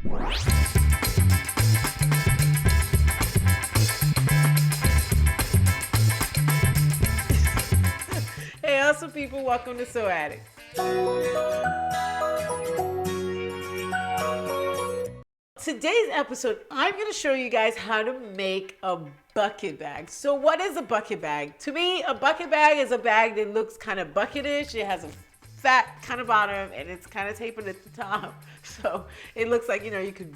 Hey, awesome people, welcome to Sew Addict. Today's episode, I'm going to show you guys how to make a bucket bag. So what is a bucket bag? To me, a bucket bag is a bag that looks kind of bucketish. It has a fat kind of bottom and it's kind of tapered at the top. So it looks like, you could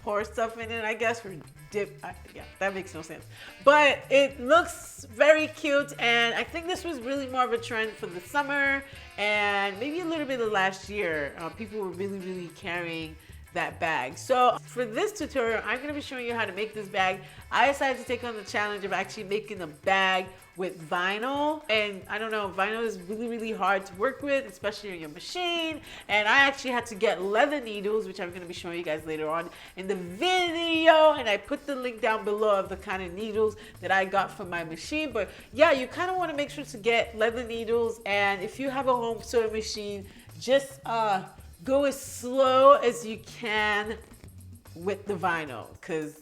pour stuff in it, I guess, or dip. Yeah, that makes no sense. But it looks very cute, and I think this was really more of a trend for the summer and maybe a little bit of last year. People were really carrying that bag. So for this tutorial, I'm going to be showing you how to make this bag. I decided to take on the challenge of actually making a bag with vinyl, and I don't know, vinyl is really hard to work with, especially on your machine. And I actually had to get leather needles, which I'm going to be showing you guys later on in the video, and I put the link down below of the kind of needles that I got from my machine. But yeah, you kind of want to make sure to get leather needles, and if you have a home sewing machine, just go as slow as you can with the vinyl, because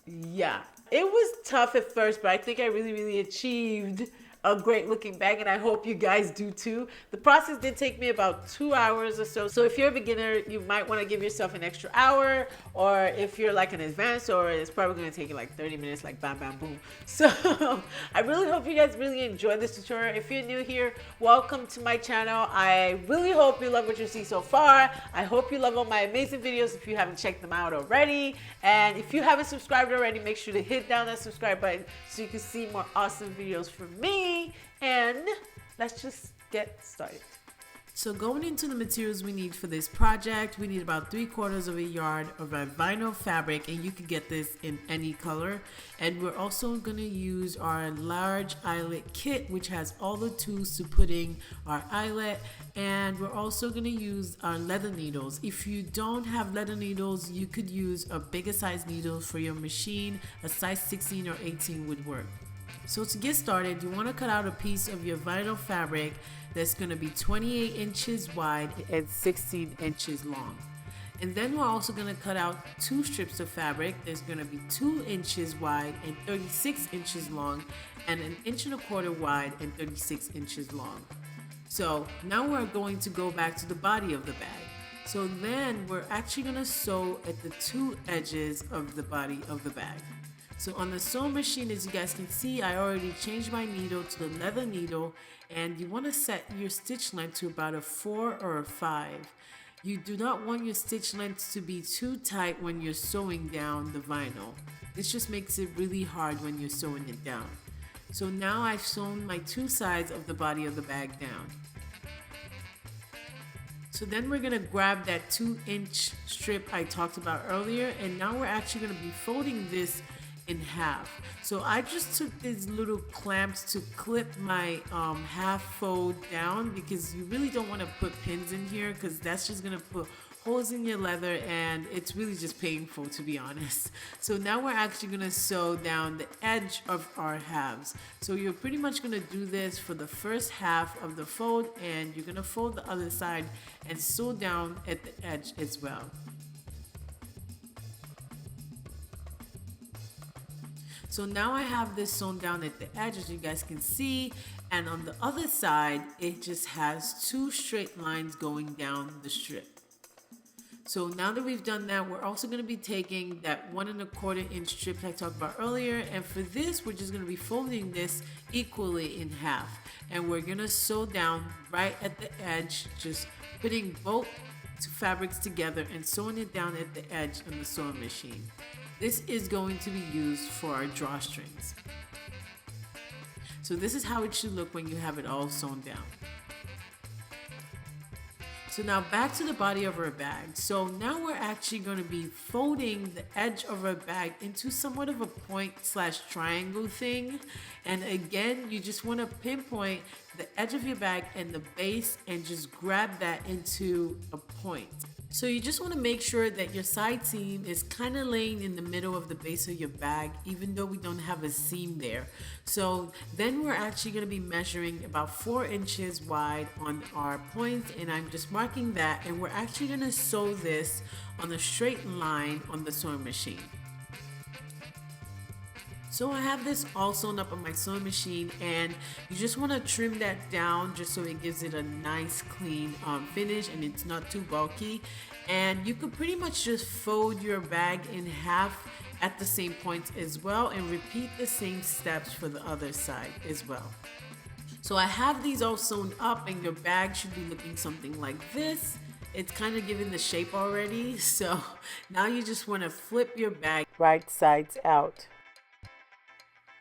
yeah, it was tough at first, but I think I really achieved a great looking bag, and I hope you guys do too. The process did take me about 2 hours or so. So if you're a beginner, you might want to give yourself an extra hour, or if you're like an advanced, or it's probably going to take you like 30 minutes, like bam boom. So I really hope you guys really enjoyed this tutorial. If you're new here, welcome to my channel. I really hope you love what you see so far. I hope you love all my amazing videos if you haven't checked them out already. And if you haven't subscribed already, make sure to hit down that subscribe button so you can see more awesome videos from me. And let's just get started. So going into the materials we need for this project, we need about 3/4 yard of a vinyl fabric, and you can get this in any color. And we're also going to use our large eyelet kit, which has all the tools to put in our eyelet. And we're also going to use our leather needles. If you don't have leather needles, you could use a bigger size needle for your machine. A size 16 or 18 would work. So to get started, you want to cut out a piece of your vinyl fabric that's going to be 28 inches wide and 16 inches long. And then we're also going to cut out 2 strips of fabric that's going to be 2 inches wide and 36 inches long, and 1.25 inches wide and 36 inches long. So now we're going to go back to the body of the bag. So then we're actually going to sew at the 2 edges of the body of the bag. So on the sewing machine, as you guys can see, I already changed my needle to the leather needle, and you want to set your stitch length to about a 4 or a 5. You do not want your stitch length to be too tight when you're sewing down the vinyl. This just makes it really hard when you're sewing it down. So now I've sewn my 2 sides of the body of the bag down. So then we're going to grab that 2-inch strip I talked about earlier, and now we're actually going to be folding this in half. So I just took these little clamps to clip my half fold down, because you really don't want to put pins in here, because that's just going to put holes in your leather, and it's really just painful, to be honest. So now we're actually going to sew down the edge of our halves. So you're pretty much going to do this for the first half of the fold, and you're going to fold the other side and sew down at the edge as well. So now I have this sewn down at the edge, as you guys can see, and on the other side, it just has 2 straight lines going down the strip. So now that we've done that, we're also going to be taking that 1.25 inch strip I talked about earlier, and for this, we're just going to be folding this equally in half, and we're going to sew down right at the edge, just putting both fabrics together and sewing it down at the edge on the sewing machine. This is going to be used for our drawstrings. So this is how it should look when you have it all sewn down. So now back to the body of our bag. So now we're actually going to be folding the edge of our bag into somewhat of a point/triangle thing. And again, you just want to pinpoint the edge of your bag and the base and just grab that into a point. So you just want to make sure that your side seam is kind of laying in the middle of the base of your bag, even though we don't have a seam there. So then we're actually going to be measuring about 4 inches wide on our points, and I'm just marking that, and we're actually going to sew this on a straight line on the sewing machine. So I have this all sewn up on my sewing machine, and you just want to trim that down just so it gives it a nice clean finish and it's not too bulky. And you could pretty much just fold your bag in half at the same points as well, and repeat the same steps for the other side as well. So I have these all sewn up, and your bag should be looking something like this. It's kind of given the shape already, so now you just want to flip your bag right sides out.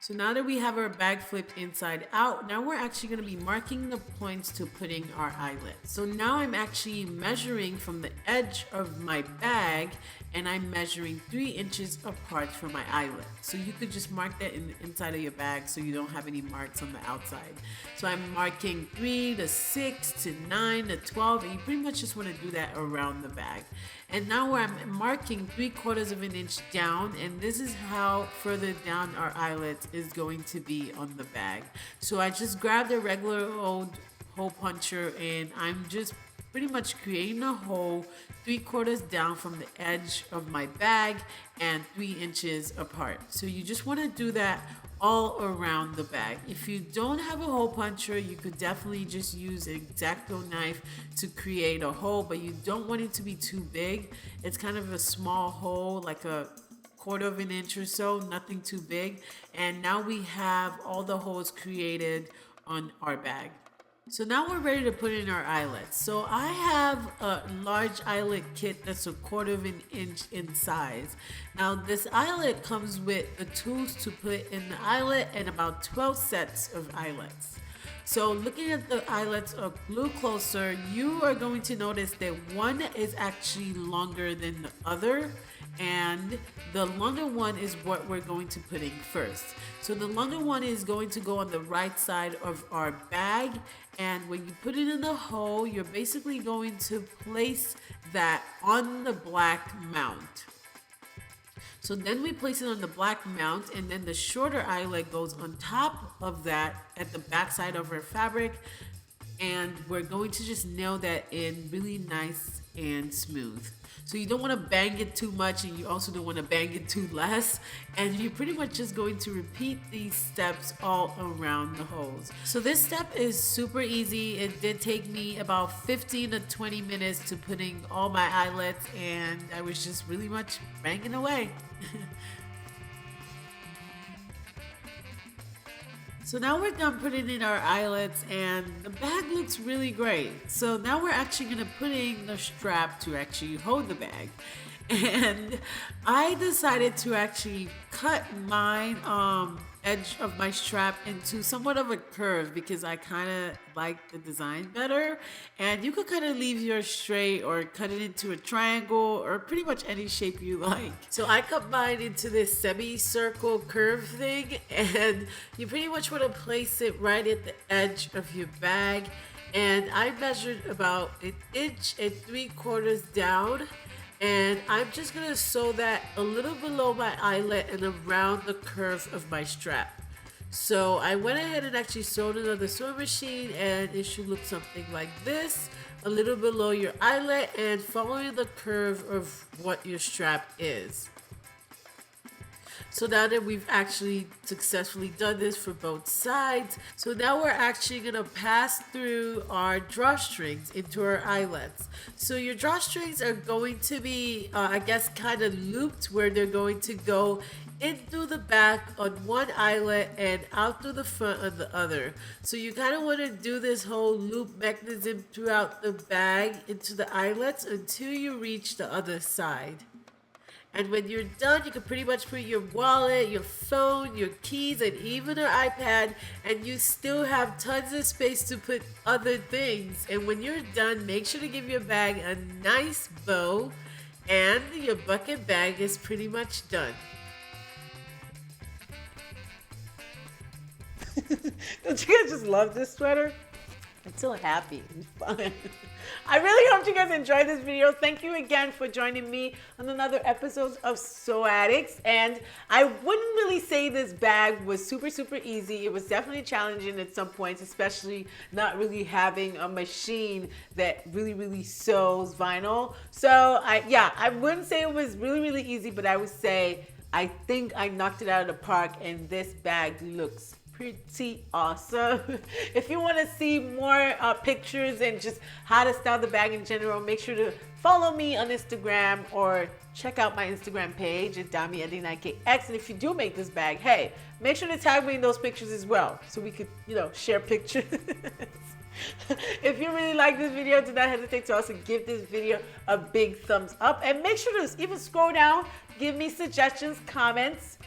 So now that we have our bag flipped inside out, now we're actually going to be marking the points to putting our eyelet. So now I'm actually measuring from the edge of my bag, and I'm measuring 3 inches apart from my eyelet. So you could just mark that in the inside of your bag so you don't have any marks on the outside. So I'm marking 3 to 6 to 9 to 12, and you pretty much just want to do that around the bag. And now where I'm marking 3/4 of an inch down, and this is how further down our eyelet is going to be on the bag. So I just grabbed a regular old hole puncher, and I'm just pretty much creating a hole 3/4 down from the edge of my bag and 3 inches apart. So you just want to do that all around the bag. If you don't have a hole puncher, you could definitely just use an X-Acto knife to create a hole, but you don't want it to be too big. It's kind of a small hole, like a 1/4 of an inch or so, nothing too big. And now we have all the holes created on our bag. So now we're ready to put in our eyelets. So I have a large eyelet kit that's 1/4 of an inch in size. Now this eyelet comes with the tools to put in the eyelet and about 12 sets of eyelets. So looking at the eyelets a little closer, you are going to notice that one is actually longer than the other, and the longer one is what we're going to put in first. So the longer one is going to go on the right side of our bag, and when you put it in the hole, you're basically going to place that on the black mount. So then we place it on the black mount, and then the shorter eyelet goes on top of that at the back side of our fabric, and we're going to just nail that in really nice and smooth. So you don't want to bang it too much, and you also don't want to bang it too less, and you're pretty much just going to repeat these steps all around the holes. So this step is super easy. It did take me about 15 to 20 minutes to putting all my eyelets, and I was just really much banging away. So now we're done putting in our eyelets, and the bag looks really great. So now we're actually going to put in the strap to actually hold the bag. And I decided to actually cut my edge of my strap into somewhat of a curve because I kind of like the design better. And you could kind of leave yours straight or cut it into a triangle or pretty much any shape you like. So I cut mine into this semicircle curve thing, and you pretty much want to place it right at the edge of your bag. And I measured about 1 inch and 3/4 down. And I'm just going to sew that a little below my eyelet and around the curve of my strap. So I went ahead and actually sewed it on the sewing machine, and it should look something like this, a little below your eyelet and following the curve of what your strap is. So now that we've actually successfully done this for both sides, so now we're actually going to pass through our drawstrings into our eyelets. So your drawstrings are going to be, I guess, kind of looped, where they're going to go in through the back on one eyelet and out through the front on the other. So you kind of want to do this whole loop mechanism throughout the bag into the eyelets until you reach the other side. And when you're done, you can pretty much put your wallet, your phone, your keys, and even an iPad, and you still have tons of space to put other things. And when you're done, make sure to give your bag a nice bow, and your bucket bag is pretty much done. Don't you guys just love this sweater? It's so happy and fun. I really hope you guys enjoyed this video. Thank you again for joining me on another episode of Sew Addicts. And I wouldn't really say this bag was super easy. It was definitely challenging at some points, especially not really having a machine that really sews vinyl. So I wouldn't say it was really easy, but I would say I think I knocked it out of the park, and this bag looks pretty awesome. If you want to see more pictures and just how to style the bag in general, make sure to follow me on Instagram or check out my Instagram page at DamiEddie9KX. And if you do make this bag, hey, make sure to tag me in those pictures as well so we could, share pictures. If you really like this video, do not hesitate to also give this video a big thumbs up, and make sure to even scroll down, give me suggestions, comments,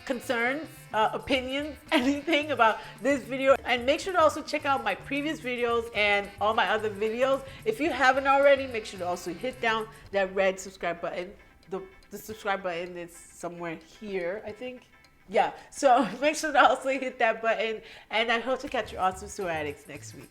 concerns, opinions, anything about this video. And make sure to also check out my previous videos and all my other videos. If you haven't already, make sure to also hit down that red subscribe button. The subscribe button is somewhere here, I think. Yeah, so make sure to also hit that button, and I hope to catch you awesome Sew Addicts next week.